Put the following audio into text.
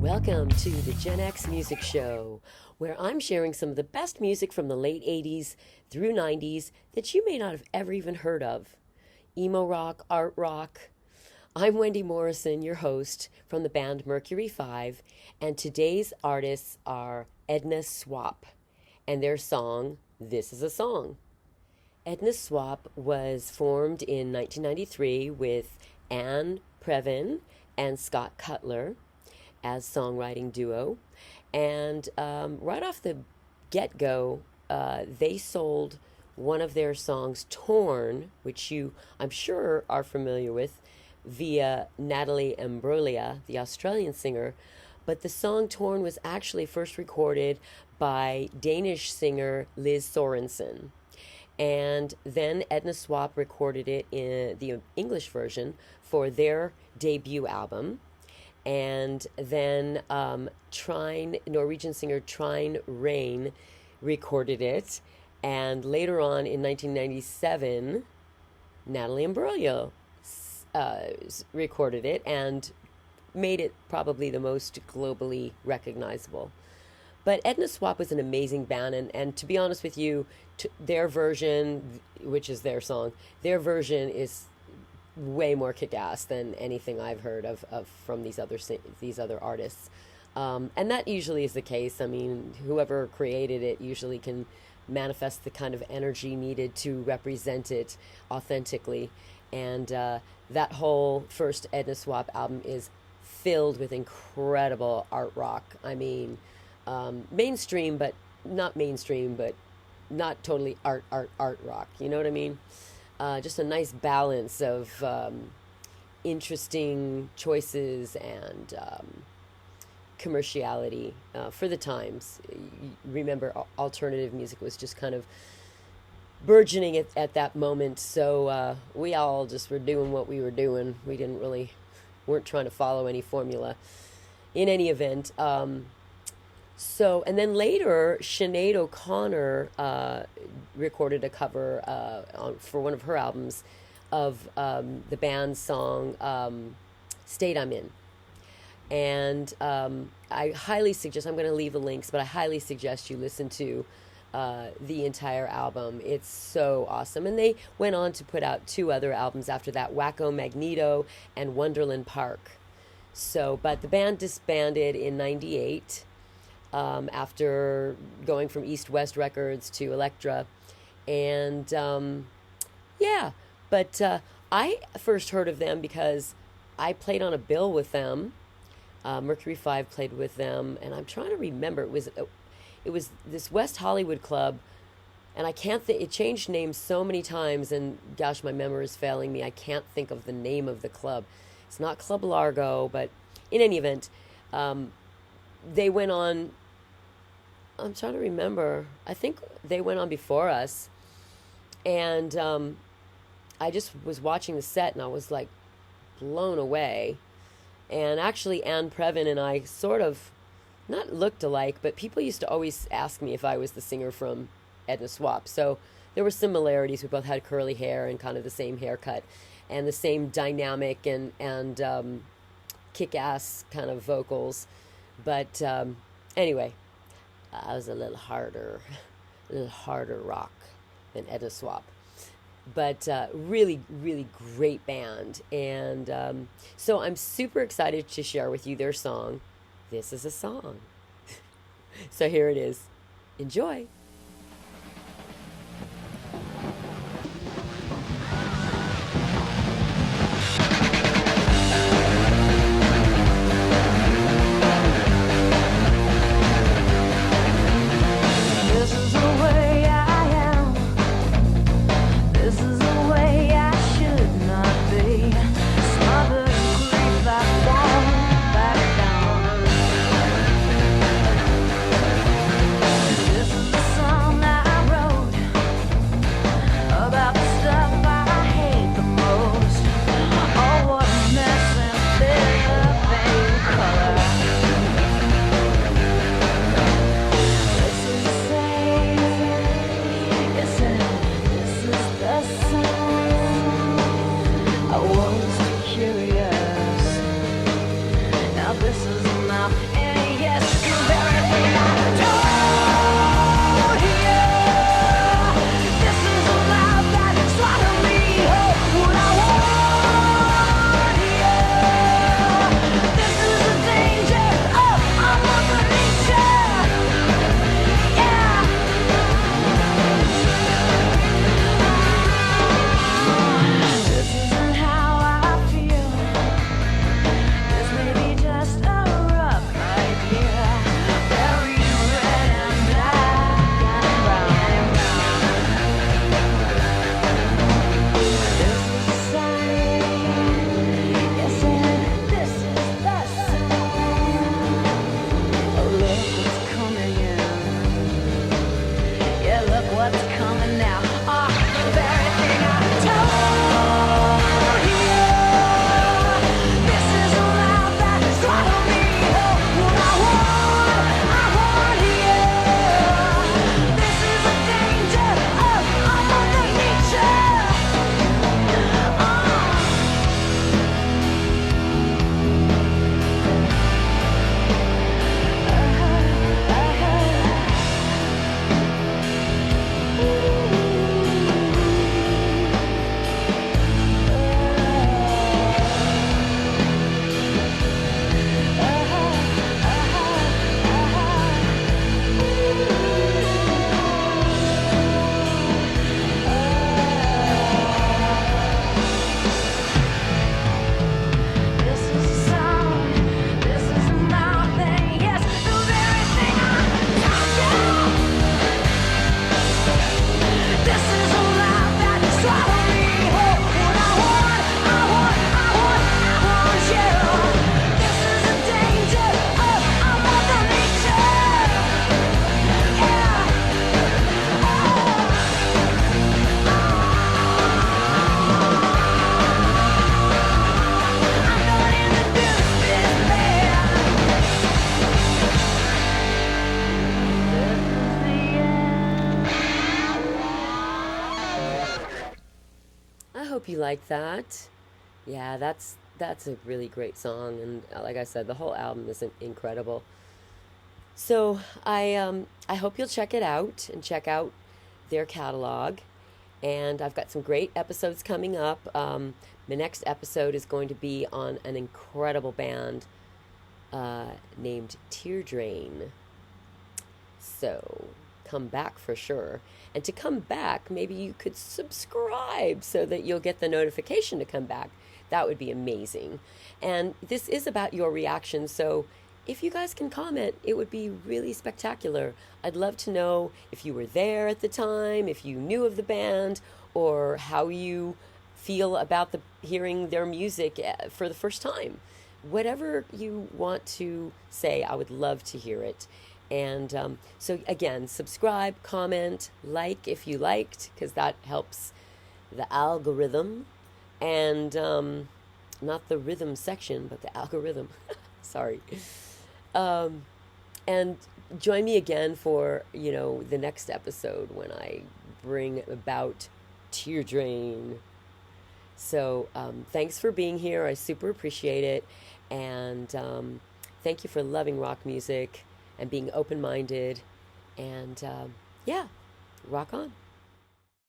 Welcome to the Gen X Music Show, where I'm sharing some of the best music from the late 80s through 90s that you may not have ever even heard of. Emo-Rock, art rock. I'm Wendy Morrison, your host from the band Mercury 5, and today's artists are Edna Swap and their song, This Is a Song. Edna Swap was formed in 1993 with Anne Previn and Scott Cutler as songwriting duo, and right off the get-go, they sold one of their songs, Torn, which you, I'm sure, are familiar with, via Natalie Imbruglia, the Australian singer, but the song Torn was actually first recorded by Danish singer Liz Sorensen. And then Edna Swap recorded it in the English version for their debut album. And then Norwegian singer Trine Rein recorded it. And later on in 1997, Natalie Imbruglia recorded it and made it probably the most globally recognizable. But Edna Swap was an amazing band, and to be honest with you, their version, which is their song, their version is way more kick-ass than anything I've heard of from these other artists. And that usually is the case. I mean, whoever created it usually can manifest the kind of energy needed to represent it authentically. And that whole first Edna Swap album is filled with incredible art rock. I mean, mainstream, but not totally art rock. You know what I mean? Just a nice balance of interesting choices and commerciality for the times. Remember, alternative music was just kind of burgeoning at that moment, so we all just were doing what we were doing. We weren't trying to follow any formula in any event. And then later, Sinead O'Connor recorded a cover for one of her albums of the band's song State I'm In. And I highly suggest, I'm going to leave the links, but I highly suggest you listen to the entire album. It's so awesome. And they went on to put out 2 other albums after that, Wacko Magneto and Wonderland Park. But the band disbanded in 98. After going from East West Records to Elektra. And I first heard of them because I played on a bill with them. Mercury 5 played with them, and I'm trying to remember. It was this West Hollywood club, and I can't think. It changed names so many times, and gosh, my memory is failing me. I can't think of the name of the club. It's not Club Largo, but in any event, they went on. I'm trying to remember. I think they went on before us. And I just was watching the set and I was like blown away. And actually Anne Previn and I sort of, not looked alike, but people used to always ask me if I was the singer from Edna Swap. So there were similarities. We both had curly hair and kind of the same haircut and the same dynamic and kick-ass kind of vocals. But anyway, I was a little harder rock than Edna Swap. But really, really great band. And so I'm super excited to share with you their song, This Is a Song. So here it is. Enjoy. This is hope you like that. Yeah, that's a really great song, and like I said, the whole album is incredible. So I hope you'll check it out and check out their catalog. And I've got some great episodes coming up. The next episode is going to be on an incredible band named Tear Drain. So come back for sure. And to come back, maybe you could subscribe so that you'll get the notification to come back. That would be amazing. And this is about your reaction, so if you guys can comment, it would be really spectacular. I'd love to know if you were there at the time, if you knew of the band, or how you feel about hearing their music for the first time. Whatever you want to say, I would love to hear it. And so again, subscribe, comment, like if you liked, because that helps the algorithm. And not the rhythm section, but the algorithm. Sorry. And join me again for, the next episode when I bring about Tear Drain. So thanks for being here. I super appreciate it. And thank you for loving rock music and being open-minded. And yeah, rock on.